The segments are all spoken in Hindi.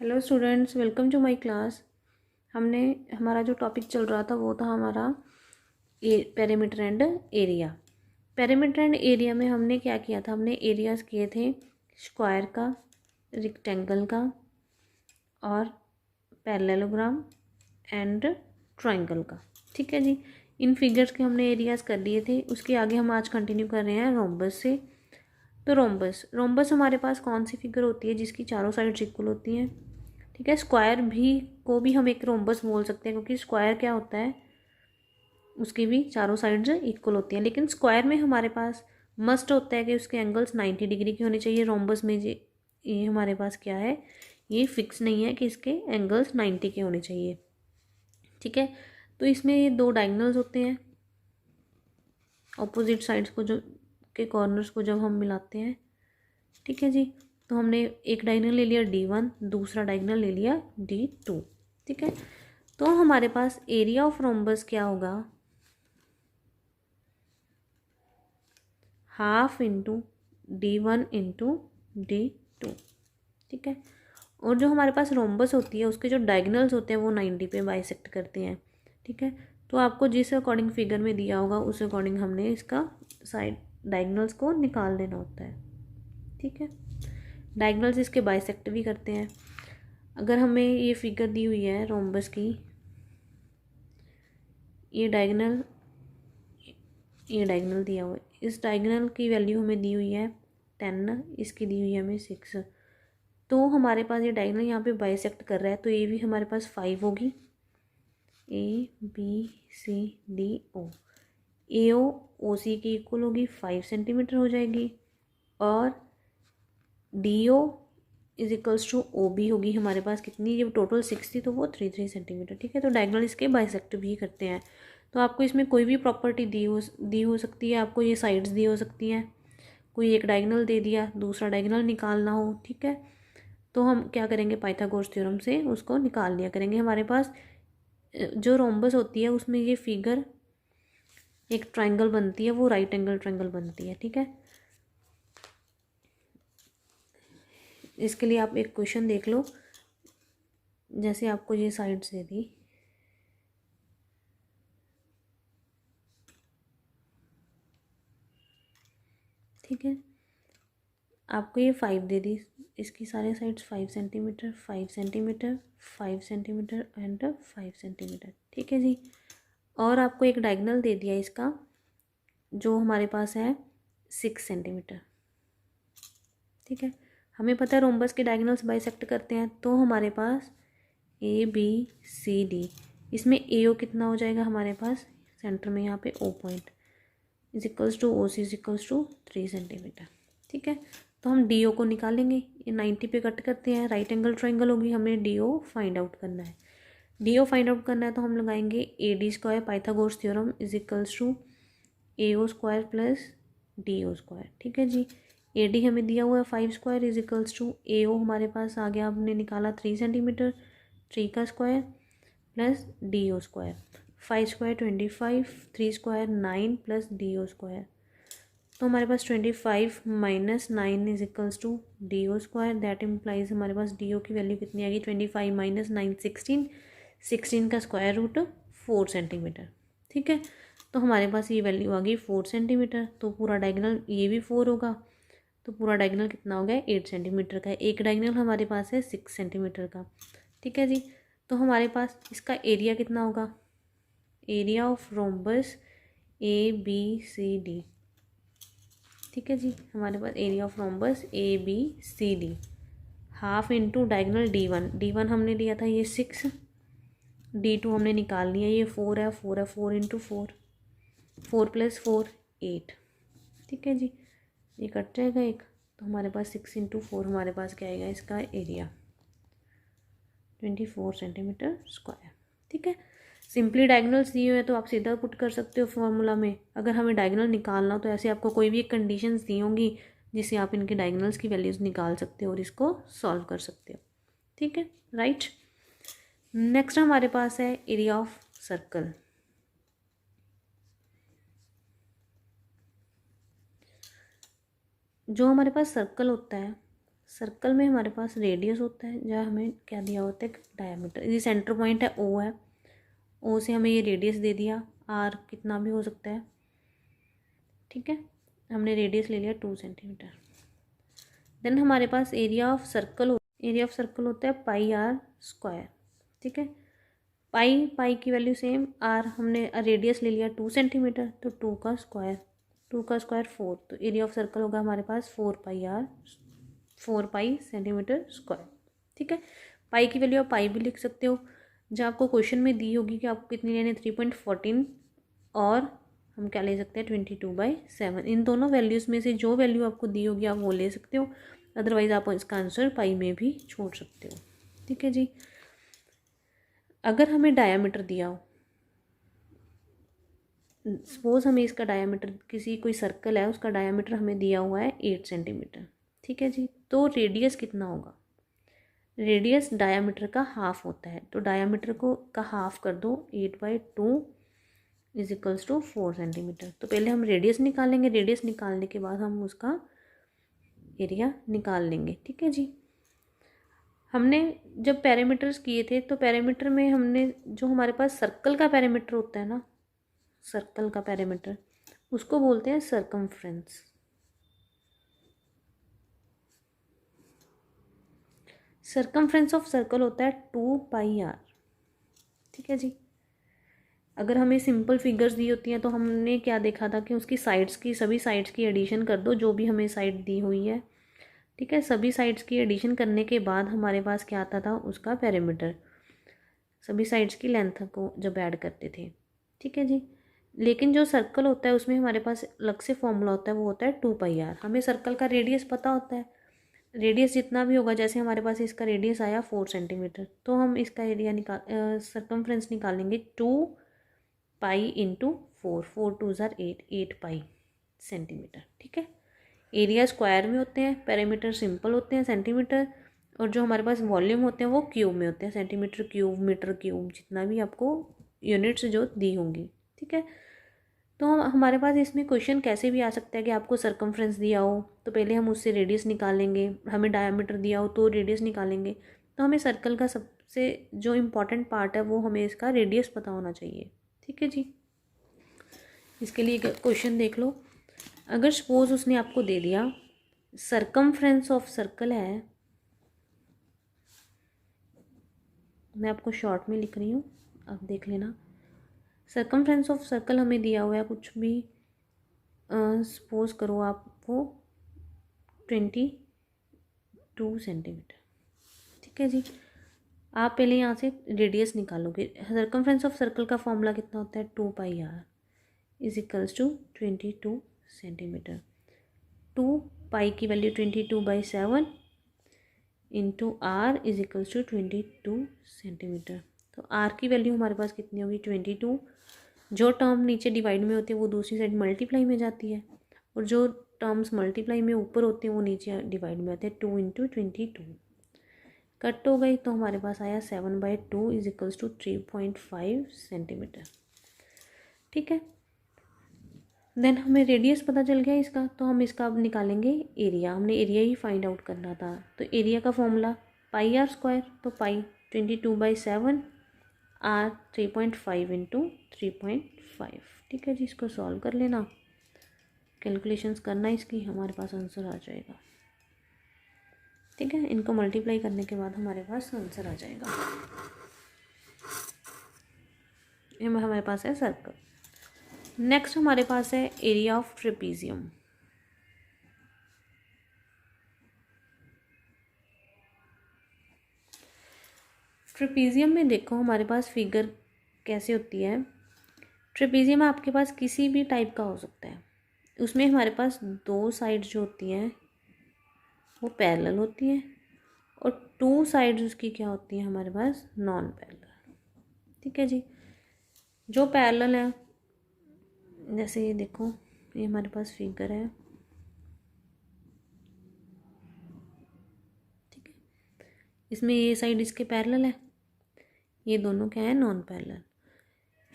Hello students, welcome to my class. हमने हमारा जो टॉपिक चल रहा था वो था हमारा perimeter and area. Perimeter and area में हमने क्या किया था, हमने एरियाज़ किए थे स्क्वायर का, रेक्टेंगल का और पैरेललोग्राम एंड ट्रायंगल का। ठीक है जी, इन फिगर्स के हमने एरियाज़ कर लिए थे। उसके आगे हम आज कंटिन्यू कर रहे हैं रोम्बस से। तो रोम्बस रोम्बस हमारे पास कौन सी फिगर होती है जिसकी चारों साइड्स इक्वल होती हैं। ठीक है, स्क्वायर भी को भी हम एक रोम्बस बोल सकते हैं, क्योंकि स्क्वायर क्या होता है, उसकी भी चारों साइड्स इक्वल होती हैं। लेकिन स्क्वायर में हमारे पास मस्ट होता है कि उसके एंगल्स 90 डिग्री के होने चाहिए। रोम्बस में ये हमारे पास क्या है, ये फिक्स नहीं है कि इसके एंगल्स 90 के होने चाहिए। ठीक है, तो इसमें ये दो डायगोनल्स होते हैं, ऑपोजिट साइड्स को जो के कॉर्नर्स को जब हम मिलाते हैं। ठीक है जी, तो हमने एक डायगोनल ले लिया D1, दूसरा डायगोनल ले लिया D2। ठीक है, तो हमारे पास एरिया ऑफ रोम्बस क्या होगा, half into D1 into D2। ठीक है, और जो हमारे पास रोम्बस होती है उसके जो डायगोनल्स होते हैं वो 90 पे बाइसेक्ट करते हैं। ठीक है, तो आपको जिस अकॉर्डिंग फिगर में दिया होगा उस अकॉर्डिंग हमने इसका साइड डायगोनल्स को निकाल देना होता है। ठीक है, डायगोनल्स इसके बाइसेक्ट भी करते हैं। अगर हमें ये फिगर दी हुई है रोम्बस की, ये डायगोनल दिया हुआ है, इस डायगोनल की वैल्यू हमें दी हुई है 10, इसकी दी हुई है हमें 6। तो हमारे पास ये डायगोनल यहाँ पे बाइसेक्ट कर रहा है, तो ये भी हमारे पास 5 होगी। ABCDO, AO OC की इक्वल होगी, 5 सेंटीमीटर हो जाएगी। और DO is equals to OB होगी हमारे पास कितनी, ये टोटल 6 थी तो वो 3 सेंटीमीटर। ठीक है, तो डायगोनल इसके बाइसेक्ट भी करते हैं। तो आपको इसमें कोई भी प्रॉपर्टी दी हो सकती है, आपको ये साइड्स दी हो सकती हैं। कोई एक डायगोनल दे दिया, दूसरा डायगोनल निकालना हो। ठीक है, तो हम क्या करेंगे, पाइथागोरस थ्योरम से उसको निकाल लिया करेंगे। हमारे पास जो रोम्बस होती है उसमें ये फिगर एक ट्रायंगल बनती है, वो राइट एंगल ट्रायंगल बनती है। ठीक है, इसके लिए आप एक क्वेश्चन देख लो, जैसे आपको ये साइड्स दे दी। ठीक है, आपको ये 5 दे दी, इसकी सारे sides 5 centimetre, 5 centimetre, 5 centimetre and 5 centimetre. ठीक है जी, और आपको एक डायगोनल दे दिया इसका, जो हमारे पास है 6 सेंटीमीटर। ठीक है, हमें पता है रोम्बस के डायगोनल्स बाइसेक्ट करते हैं, तो हमारे पास ABCD, इसमें AO कितना हो जाएगा हमारे पास, सेंटर में यहाँ पे O point is equals to OC is equals to 3 centimetre. ठीक है, तो हम DO को निकालेंगे, ये 90 पे कट करते हैं, राइट एंगल ट्रायंगल होगी, हमें DO फाइंड आउट करना है। DO फाइंड आउट करना है तो हम लगाएंगे AD square, Pythagoras theorem is equals to AO square plus DO square. ठीक है जी, AD हमें दिया हुआ है 5 square is equals to AO हमारे पास आ गया, हमने निकाला 3 सेंटीमीटर, 3 का square plus DO square, 5 square 25, 3 square 9 plus DO square. तो हमारे पास 25 minus 9 is equals to DO square, that implies हमारे पास DO की वैल्यू कितनी आ गई, 25 माइनस 9 16, 16 का स्क्वायर रूट 4 सेंटीमीटर। ठीक है, तो हमारे पास ये वैल्यू आ गई 4 सेंटीमीटर। तो पूरा डायगोनल ये भी 4 होगा, तो पूरा डायगोनल कितना हो गया, 8 सेंटीमीटर का है। एक डायगोनल हमारे पास है 6 सेंटीमीटर का। ठीक है जी, तो हमारे पास इसका एरिया कितना होगा, एरिया ऑफ रोम्बस ABCD। ठीक है जी, हमारे पास area of rhombus ABCD, half into diagonal D1 हमने लिया था ये 6, D2 हमने निकाल लिया, ये 4 है, 4 इंटू 4, 4 प्लस 4 8। ठीक है जी, ये कट जाएगा एक, तो हमारे पास 6 इंटू 4 हमारे पास क्या आएगा, इसका एरिया 24 सेंटीमीटर स्क्वायर। ठीक है, सिंपली डायगोनल्स दिए हुए तो आप सीधा पुट कर सकते हो फॉर्मूला में। अगर हमें डायगोनल निकालना हो तो ऐसे आपको कोई भी एक कंडीशंस दी होंगी जिससे आप इनके डायगोनल्स की वैल्यूज़ निकाल सकते हो और इसको सॉल्व कर सकते हो। ठीक है, राइट। नेक्स्ट हमारे पास है एरिया ऑफ सर्कल। जो हमारे पास सर्कल होता है, सर्कल में हमारे पास रेडियस होता है, जहाँ हमें क्या दिया होता है, डायमीटर। ये सेंटर पॉइंट है ओ है, ओ से हमें ये रेडियस दे दिया, आर कितना भी हो सकता है, ठीक है। हमने रेडियस ले लिया 2 सेंटीमीटर। देन हमारे पास एरिया ऑफ सर्कल होता है पाई आर स्क्वायर, ठीक है। पाई की वैल्यू सेम, आर हमने रेडियस ले लिया 2 सेंटीमीटर, तो 2 का स्क्वायर 4, तो एरिया ऑफ सर्कल होगा हमारे पास 4 पाई सेंटीमीटर स्क्वायर, ठीक है। पाई की वैल्यू आप पाई भी लिख सकते हो। जब आपको क्वेश्चन में दी होगी कि आपको कितनी लेनी है, 3.14, और हम क्या ले सकते हैं 22/7। इन दोनों वैल्यूज़ में से जो वैल्यू आपको दी होगी आप वो ले सकते हो, अदरवाइज़ आप इसका आंसर पाई में भी छोड़ सकते हो, ठीक है जी। अगर हमें डायामीटर दिया हो, सपोज हमें इसका डायामीटर, कोई सर्कल है उसका डायामीटर हमें दिया हुआ है 8 सेंटीमीटर, ठीक है जी। तो रेडियस कितना होगा, रेडियस डायामीटर का हाफ होता है, तो डायामीटर का हाफ कर दो, 8/2 = 4 सेंटीमीटर। तो पहले हम रेडियस निकालेंगे, रेडियस निकालने के बाद हम उसका एरिया निकाल लेंगे, ठीक है जी। हमने जब पैरामीटर्स किए थे तो पैरामीटर में हमने जो हमारे पास सर्कल का पैरामीटर होता है ना, सर्कल का पैरामीटर, उसको बोलते हैं सर्कमफ्रेंस। सर्कमफ्रेंस ऑफ सर्कल होता है 2πr, ठीक है जी। अगर हमें सिंपल फिगर्स दी होती हैं तो हमने क्या देखा था कि उसकी सभी साइड्स की एडिशन कर दो, जो भी हमें साइड दी हुई है, ठीक है। सभी साइड्स की एडिशन करने के बाद हमारे पास क्या आता था, उसका पैरामीटर, सभी साइड्स की लेंथ को जब ऐड करते थे, ठीक है जी। लेकिन जो सर्कल होता है उसमें हमारे पास अलग से फॉर्मूला होता है, वो होता है 2πr। हमें सर्कल का रेडियस पता होता है, रेडियस जितना भी होगा, जैसे हमारे पास इसका रेडियस आया 4 सेंटीमीटर, तो हम इसका एरिया सर्कमफ्रेंस निकालेंगे 2π × 4, 4 2 ज़ार 8 पाई सेंटीमीटर, ठीक है। एरिया स्क्वायर में होते हैं, पैरामीटर सिंपल होते हैं सेंटीमीटर, और जो हमारे पास वॉल्यूम होते हैं वो क्यूब में होते हैं, सेंटीमीटर क्यूब, मीटर क्यूब, जितना भी आपको यूनिट्स जो दी होंगी, ठीक है। तो हमारे पास इसमें क्वेश्चन कैसे भी आ सकता है कि आपको सर्कमफ्रेंस दिया हो तो पहले हम उससे रेडियस निकालेंगे, हमें डायमीटर दिया हो तो रेडियस निकालेंगे। तो हमें सर्कल का सबसे जो इम्पोर्टेंट पार्ट है वो हमें इसका रेडियस पता होना चाहिए, ठीक है जी। इसके लिए क्वेश्चन देख लो। अगर सपोज उसने आपको दे दिया सर्कमफ्रेंस ऑफ सर्कल है, मैं आपको शॉर्ट में लिख रही हूँ, आप देख लेना। सर्कमफ्रेंस ऑफ सर्कल हमें दिया हुआ है कुछ भी, सपोज करो आप वो 22 सेंटीमीटर, ठीक है जी। आप पहले यहाँ से रेडियस निकालोगे। सर्कमफ्रेंस ऑफ सर्कल का फॉर्मूला कितना होता है, 2πr = 22 सेंटीमीटर। 2π की वैल्यू 22/7 × r = 22 सेंटीमीटर। तो r की वैल्यू हमारे पास कितनी होगी, 22। जो टर्म नीचे डिवाइड में होती है वो दूसरी साइड मल्टीप्लाई में जाती है, और जो टर्म्स मल्टीप्लाई में ऊपर होते हैं वो नीचे डिवाइड में आते हैं, 2 × 22 कट हो गई, तो हमारे पास आया 7/2 = 3.5 सेंटीमीटर, ठीक है। देन हमें रेडियस पता चल गया इसका, तो हम इसका अब निकालेंगे एरिया। हमने एरिया ही फाइंड आउट करना था, तो एरिया का फॉर्मूला πr², तो पाई 22/7, r 3.5 × 3.5, ठीक है जी। इसको सॉल्व कर लेना, कैलकुलेशंस करना इसकी, हमारे पास आंसर आ जाएगा, ठीक है। इनको मल्टीप्लाई करने के बाद हमारे पास आंसर आ जाएगा। ये हमारे पास है सर्कल। नेक्स्ट हमारे पास है एरिया ऑफ ट्रेपीजियम। ट्रेपीजियम में देखो हमारे पास फिगर कैसे होती है। ट्रेपीजियम आपके पास किसी भी टाइप का हो सकता है, उसमें हमारे पास 2 साइड जो होती हैं वो पैरेलल होती हैं, और 2 साइड्स उसकी क्या होती हैं हमारे पास, नॉन पैरेलल, ठीक है जी। जो पैरेलल है, जैसे ये देखो, ये हमारे पास फिगर है, ठीक है। इसमें ये साइड इसके पैरेलल है, ये दोनों क्या है, नॉन पैरेलल।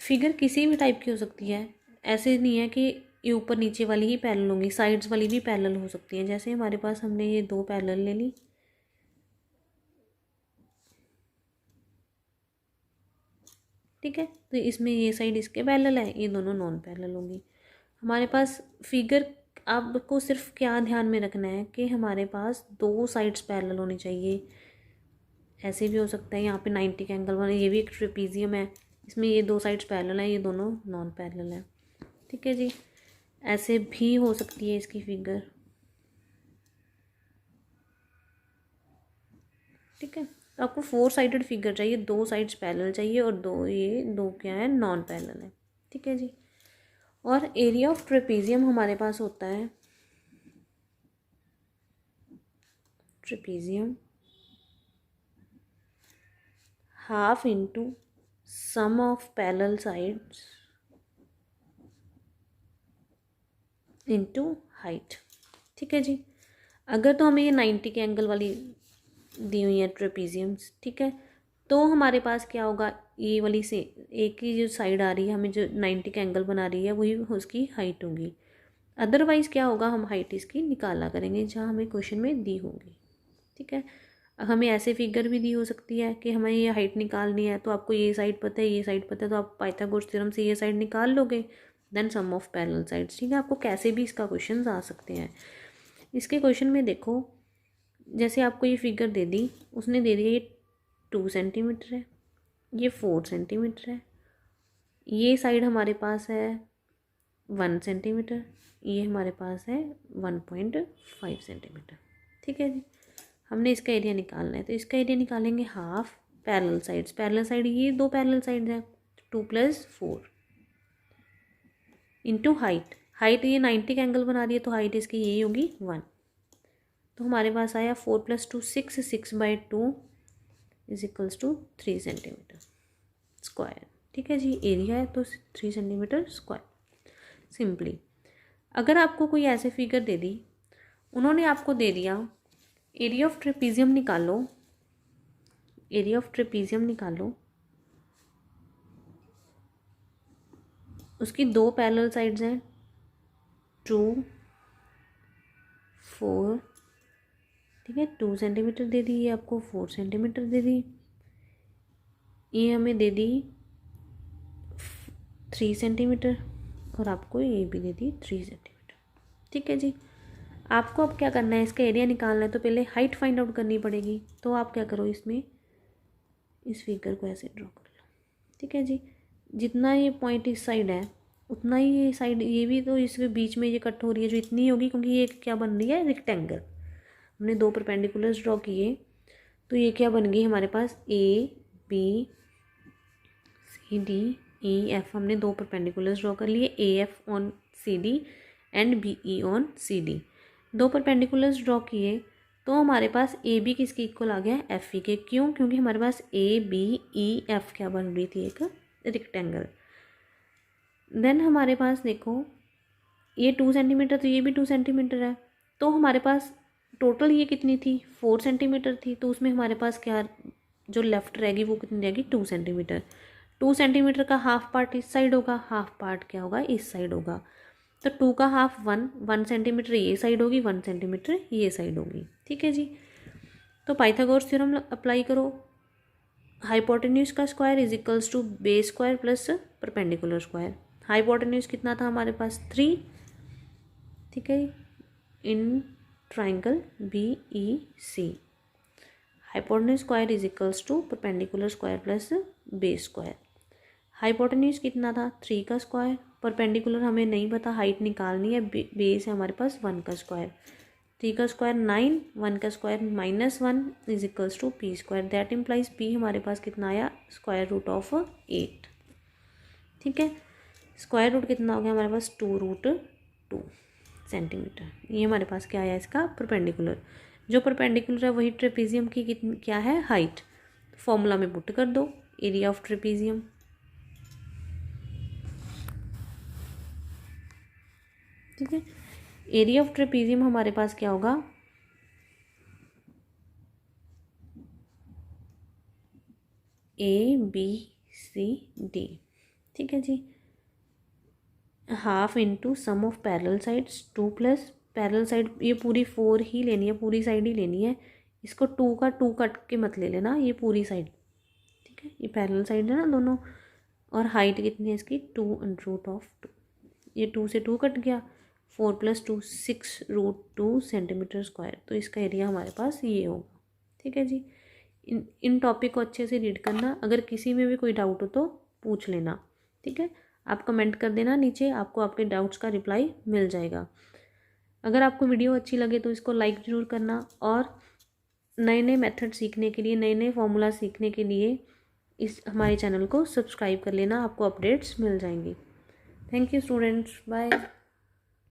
फिगर किसी भी टाइप की हो सकती है, ऐसे नहीं है कि ये ऊपर नीचे वाली ही पैरेलल होंगी, साइड्स वाली भी पैरेलल हो सकती हैं। जैसे हमारे पास हमने ये 2 पैरेलल ले ली, ठीक है। तो इसमें ये साइड इसके पैरेलल है, ये दोनों नॉन पैरेलल होंगी। हमारे पास फिगर, आपको सिर्फ क्या ध्यान में रखना है कि हमारे पास दो साइड्स पैरेलल होनी चाहिए। ऐसे भी हो सकता है, यहाँ पे 90 का एंगल बना, ये भी एक ट्रेपीजियम है, इसमें ये दो साइड्स पैरेलल हैं, ये दोनों नॉन पैरेलल हैं, ठीक है जी। ऐसे भी हो सकती है इसकी फिगर, ठीक है। तो आपको 4 साइडेड फिगर चाहिए, दो साइड्स पैरेलल चाहिए और दो क्या है, नॉन पैरेलल है, ठीक है जी। और एरिया ऑफ ट्रेपीजियम हमारे पास होता है, trapezium half into sum of parallel sides into height, ठीक है जी। अगर तो हमें ये 90 के एंगल वाली दी हुई है ट्रेपीजियम्स, ठीक है, तो हमारे पास क्या होगा, ये वाली से एक ही जो साइड आ रही है हमें, जो 90 का एंगल बना रही है, वही उसकी हाइट होगी। अदरवाइज़ क्या होगा, हम हाइट इसकी निकाला करेंगे जहाँ हमें क्वेश्चन में दी होगी, ठीक है। हमें ऐसे फिगर भी दी हो सकती है कि हमें ये हाइट निकालनी है, तो आपको ये साइड पता है, ये साइड पता है, तो आप पाइथागोरस थ्योरम से ये साइड निकाल लोगे, then sum of parallel sides, ठीक है। आपको कैसे भी इसका क्वेश्चन आ सकते हैं। इसके क्वेश्चन में देखो, जैसे आपको ये फिगर दे दी, उसने दे दिया ये 2 सेंटीमीटर है, ये 4 सेंटीमीटर है, ये साइड हमारे पास है 1 सेंटीमीटर, ये हमारे पास है 1.5 सेंटीमीटर, ठीक है जी। हमने इसका एरिया निकालना है, तो इसका एरिया निकालेंगे half parallel sides, parallel side ये दो पैरेलल साइड्स हैं, 2 + 4 इंटू हाइट, हाइट ये 90 का एंगल बना रही है, तो हाइट इसकी यही होगी 1। तो हमारे पास आया 4 + 2 6, 6/2 = 3 सेंटीमीटर स्क्वायर, ठीक है जी। एरिया है तो 3 सेंटीमीटर स्क्वायर। सिंपली अगर आपको कोई ऐसे फिगर दे दी, उन्होंने आपको दे दिया एरिया ऑफ ट्रेपीजियम निकालो, एरिया ऑफ ट्रेपीजियम निकालो, उसकी दो पैरेलल साइड्स हैं 2, 4, ठीक है। 2 सेंटीमीटर दे दी, ये आपको 4 सेंटीमीटर दे दी, ये हमें दे दी 3 सेंटीमीटर, और आपको ये भी दे दी 3 सेंटीमीटर, ठीक है जी। आपको अब क्या करना है, इसका एरिया निकालना है, तो पहले हाइट फाइंड आउट करनी पड़ेगी। तो आप क्या करो, इसमें इस फिगर को ऐसे ड्रॉ कर लो, ठीक है जी। जितना ये पॉइंट इस साइड है, उतना ही ये साइड, ये भी तो इसके बीच में ये कट हो रही है जो इतनी होगी, क्योंकि ये क्या बन रही है, रेक्टेंगल। हमने दो परपेंडिकुलर्स ड्रॉ किए, तो ये क्या बन गई हमारे पास, ABCDEF, हमने दो परपेंडिकुलर्स ड्रॉ कर लिए, AF on CD and BE on CD। दो परपेंडिकुलर्स ड्रॉ किए, तो हमारे पास AB किसके इक्वल आ गया, FE के। क्यों, क्योंकि हमारे पास ABEF क्या बन रही थी, एक रेक्टेंगल। देन हमारे पास देखो, ये 2 सेंटीमीटर, तो ये भी 2 सेंटीमीटर है, तो हमारे पास टोटल ये कितनी थी, 4 सेंटीमीटर थी, तो उसमें हमारे पास क्या जो लेफ्ट रहेगी वो कितनी रहेगी, 2 सेंटीमीटर। 2 सेंटीमीटर का हाफ पार्ट इस साइड होगा, हाफ पार्ट क्या होगा, इस साइड होगा। तो 2 का हाफ 1 सेंटीमीटर ये साइड होगी, 1 सेंटीमीटर ये साइड होगी, ठीक है जी। तो पाइथागोरस थ्योरम अप्लाई करो, हाइपोटेन्यूज का square = base square plus perpendicular square. Hypotenuse कितना था हमारे पास, 3, ठीक है, in triangle BEC। Hypotenuse square = perpendicular square plus base square. Hypotenuse कितना था, 3 का स्क्वायर, परपेंडिकुलर हमें नहीं पता, हाइट निकालनी है, बेस है हमारे पास 1 का स्क्वायर, 3 का स्क्वायर 9, 1 का square -1 = p²। That implies p हमारे पास कितना आया, √8, ठीक है। स्क्वायर रूट कितना हो गया हमारे पास, 2√2 सेंटीमीटर। ये हमारे पास क्या आया, इसका परपेंडिकुलर। जो परपेंडिकुलर है वही ट्रेपीजियम की कितनी क्या है, हाइट। फॉर्मूला में पुट कर दो, एरिया ऑफ ट्रेपीजियम, ठीक है। एरिया ऑफ ट्रेपीजियम हमारे पास क्या होगा, ABCD, ठीक है जी। Half into sum of parallel sides, 2 + parallel side, ये पूरी 4 ही लेनी है, पूरी साइड ही लेनी है। इसको 2 का 2 कट के मत ले लेना, ये पूरी साइड, ठीक है। ये पैरेलल साइड है ना दोनों, और हाइट कितनी है इसकी 2√2। ये 2 से 2 कट गया, 4 + 2 6√2 सेंटीमीटर स्क्वायर। तो इसका एरिया हमारे पास ये होगा। ठीक है जी। इन टॉपिक को अच्छे से रीड करना, अगर किसी में भी कोई डाउट हो तो पूछ लेना। ठीक है, आप कमेंट कर देना नीचे, आपको आपके डाउट्स का रिप्लाई मिल जाएगा। अगर आपको वीडियो अच्छी लगे तो इसको लाइक ज़रूर करना, और नए नए मेथड सीखने के लिए, नए नए फॉर्मूला सीखने के लिए इस हमारे चैनल को सब्सक्राइब कर लेना, आपको अपडेट्स मिल जाएंगी। Thank you students, bye.